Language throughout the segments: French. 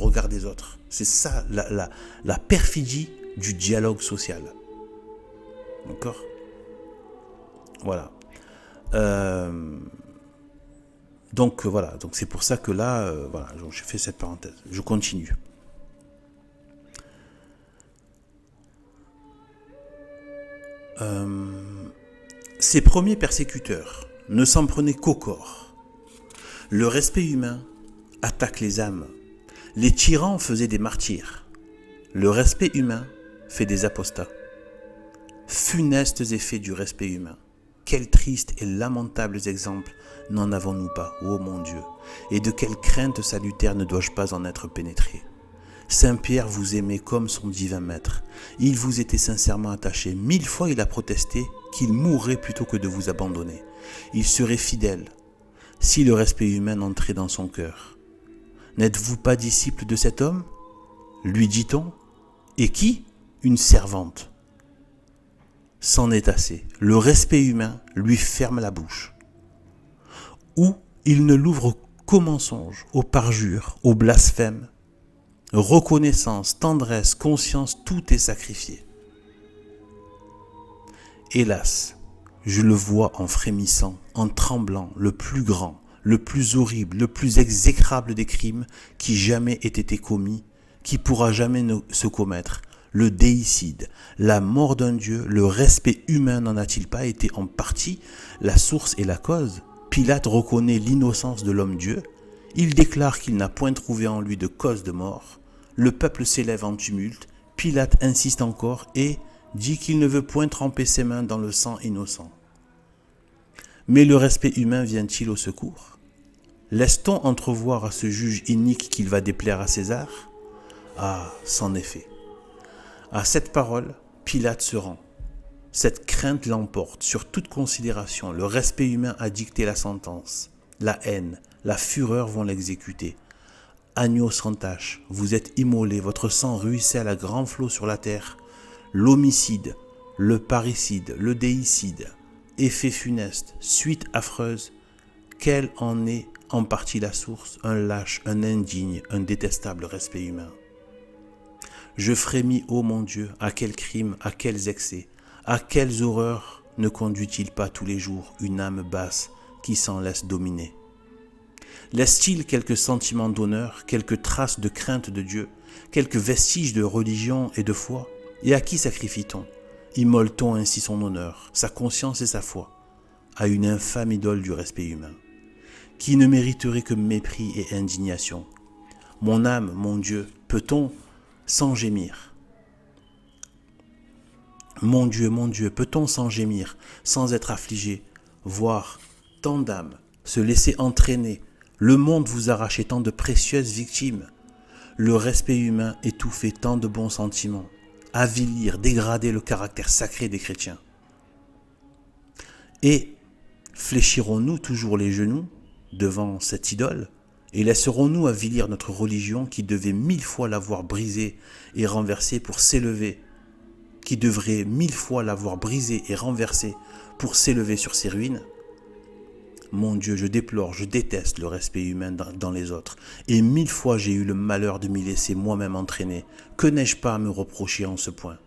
regard des autres. C'est ça la perfidie du dialogue social. D'accord ? Voilà. Donc voilà, donc c'est pour ça que là, voilà, je fais cette parenthèse. Je continue. Ces premiers persécuteurs ne s'en prenaient qu'au corps. Le respect humain attaque les âmes. Les tyrans faisaient des martyrs. Le respect humain fait des apostats. Funestes effets du respect humain. Quels tristes et lamentables exemples n'en avons-nous pas, ô mon Dieu, et de quelle crainte salutaire ne dois-je pas en être pénétré ? Saint Pierre vous aimait comme son divin maître. Il vous était sincèrement attaché. 1000 fois il a protesté qu'il mourrait plutôt que de vous abandonner. Il serait fidèle si le respect humain entrait dans son cœur. N'êtes-vous pas disciple de cet homme ? Lui dit-on. Et qui ? Une servante. C'en est assez. Le respect humain lui ferme la bouche. Ou il ne l'ouvre qu'au mensonge, au parjure, au blasphème. Reconnaissance, tendresse, conscience, tout est sacrifié. Hélas, je le vois en frémissant, en tremblant, le plus grand, le plus horrible, le plus exécrable des crimes qui jamais ait été commis, qui pourra jamais se commettre, le déicide, la mort d'un Dieu, le respect humain n'en a-t-il pas été en partie la source et la cause ? Pilate reconnaît l'innocence de l'homme-dieu, il déclare qu'il n'a point trouvé en lui de cause de mort, le peuple s'élève en tumulte, Pilate insiste encore et dit qu'il ne veut point tremper ses mains dans le sang innocent. Mais le respect humain vient-il au secours ? Laisse-t-on entrevoir à ce juge inique qu'il va déplaire à César ? Ah, c'en est fait. À cette parole, Pilate se rend. Cette crainte l'emporte sur toute considération. Le respect humain a dicté la sentence. La haine, la fureur vont l'exécuter. Agneau sans tache, vous êtes immolé, votre sang ruisselle à grands flots sur la terre. L'homicide, le parricide, le déicide, effet funeste, suite affreuse, quelle en est en partie la source ? Un lâche, un indigne, un détestable respect humain. Je frémis, ô mon Dieu, à quels crimes, à quels excès, à quelles horreurs ne conduit-il pas tous les jours une âme basse qui s'en laisse dominer ? Laisse-t-il quelques sentiments d'honneur, quelques traces de crainte de Dieu, quelques vestiges de religion et de foi ? Et à qui sacrifie-t-on ? Immole-t-on ainsi son honneur, sa conscience et sa foi à une infâme idole du respect humain, qui ne mériterait que mépris et indignation ? Mon âme, mon Dieu, peut-on sans gémir ? Mon Dieu, peut-on sans gémir, sans être affligé, voir tant d'âmes se laisser entraîner, le monde vous arracher tant de précieuses victimes, le respect humain étouffer tant de bons sentiments, avilir, dégrader le caractère sacré des chrétiens ? Et fléchirons-nous toujours les genoux devant cette idole et laisserons-nous avilir notre religion qui devait 1000 fois l'avoir brisée et renversée pour s'élever, qui devrait 1000 fois l'avoir brisée et renversée pour s'élever sur ses ruines ? Mon Dieu, je déplore, je déteste le respect humain dans les autres. Et 1000 fois j'ai eu le malheur de m'y laisser moi-même entraîner. Que n'ai-je pas à me reprocher en ce point ?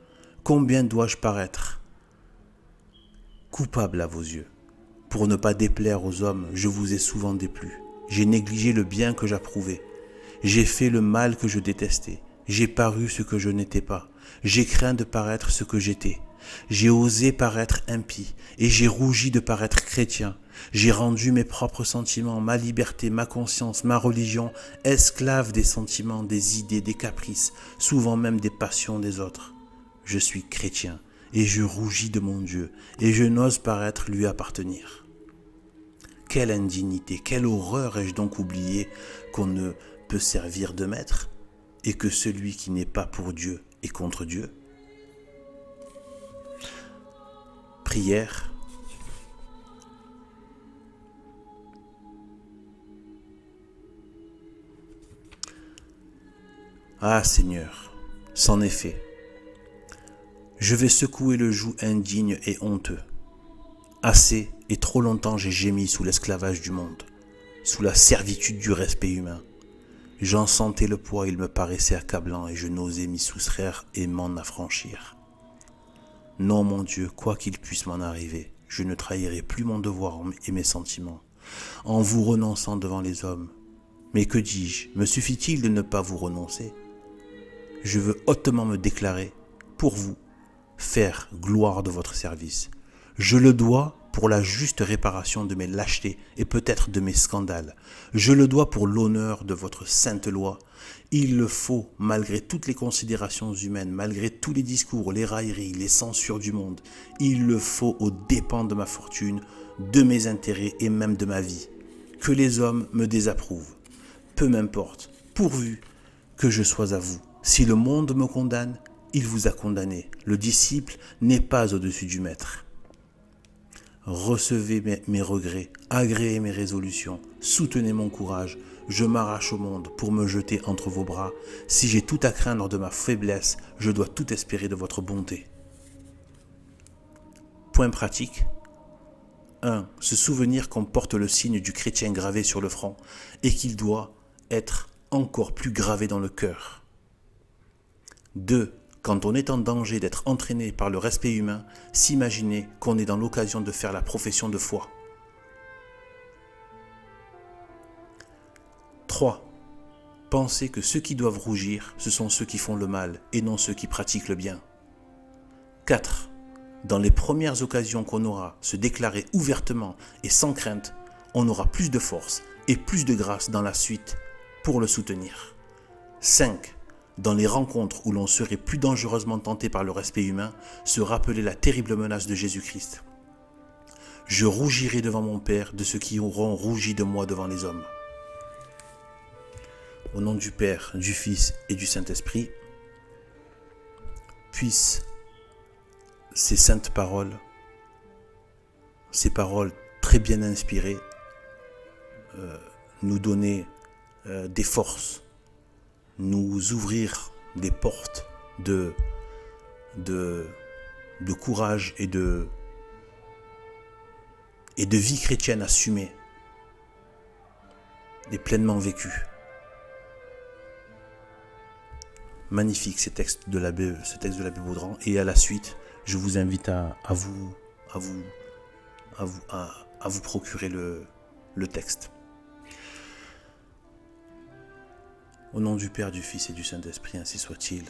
Combien dois-je paraître coupable à vos yeux ? Pour ne pas déplaire aux hommes, je vous ai souvent déplu. J'ai négligé le bien que j'approuvais. J'ai fait le mal que je détestais. J'ai paru ce que je n'étais pas. J'ai craint de paraître ce que j'étais. J'ai osé paraître impie et j'ai rougi de paraître chrétien. J'ai rendu mes propres sentiments, ma liberté, ma conscience, ma religion, esclaves des sentiments, des idées, des caprices, souvent même des passions des autres. Je suis chrétien et je rougis de mon Dieu et je n'ose paraître lui appartenir. Quelle indignité, quelle horreur ai-je donc oublié qu'on ne peut servir de maître et que celui qui n'est pas pour Dieu est contre Dieu ? Prière. Ah Seigneur, c'en est fait. Je vais secouer le joug indigne et honteux. Assez et trop longtemps j'ai gémi sous l'esclavage du monde, sous la servitude du respect humain. J'en sentais le poids, il me paraissait accablant et je n'osais m'y soustraire et m'en affranchir. Non, mon Dieu, quoi qu'il puisse m'en arriver, je ne trahirai plus mon devoir et mes sentiments, en vous renonçant devant les hommes. Mais que dis-je? Me suffit-il de ne pas vous renoncer? Je veux hautement me déclarer, pour vous, faire gloire de votre service. Je le dois pour la juste réparation de mes lâchetés et peut-être de mes scandales. Je le dois pour l'honneur de votre sainte loi. Il le faut, malgré toutes les considérations humaines, malgré tous les discours, les railleries, les censures du monde. Il le faut aux dépens de ma fortune, de mes intérêts et même de ma vie. Que les hommes me désapprouvent. Peu m'importe, pourvu que je sois à vous. Si le monde me condamne, il vous a condamné. Le disciple n'est pas au-dessus du maître. Recevez mes regrets, agréez mes résolutions, soutenez mon courage. Je m'arrache au monde pour me jeter entre vos bras. Si j'ai tout à craindre de ma faiblesse, je dois tout espérer de votre bonté. Point pratique. 1. Se souvenir qu'on porte le signe du chrétien gravé sur le front et qu'il doit être encore plus gravé dans le cœur. 2. Quand on est en danger d'être entraîné par le respect humain, s'imaginer qu'on est dans l'occasion de faire la profession de foi. 3. Penser que ceux qui doivent rougir, ce sont ceux qui font le mal et non ceux qui pratiquent le bien. 4. Dans les premières occasions qu'on aura, se déclarer ouvertement et sans crainte, on aura plus de force et plus de grâce dans la suite pour le soutenir. 5. Dans les rencontres où l'on serait plus dangereusement tenté par le respect humain, se rappeler la terrible menace de Jésus-Christ. Je rougirai devant mon Père de ceux qui auront rougi de moi devant les hommes. Au nom du Père, du Fils et du Saint-Esprit, puissent ces saintes paroles, ces paroles très bien inspirées, nous donner des forces, nous ouvrir des portes de courage et de vie chrétienne assumée et pleinement vécue. Magnifique ce texte de l'abbé Baudran. Et à la suite, je vous invite à vous procurer le texte. Au nom du Père, du Fils et du Saint-Esprit, ainsi soit-il.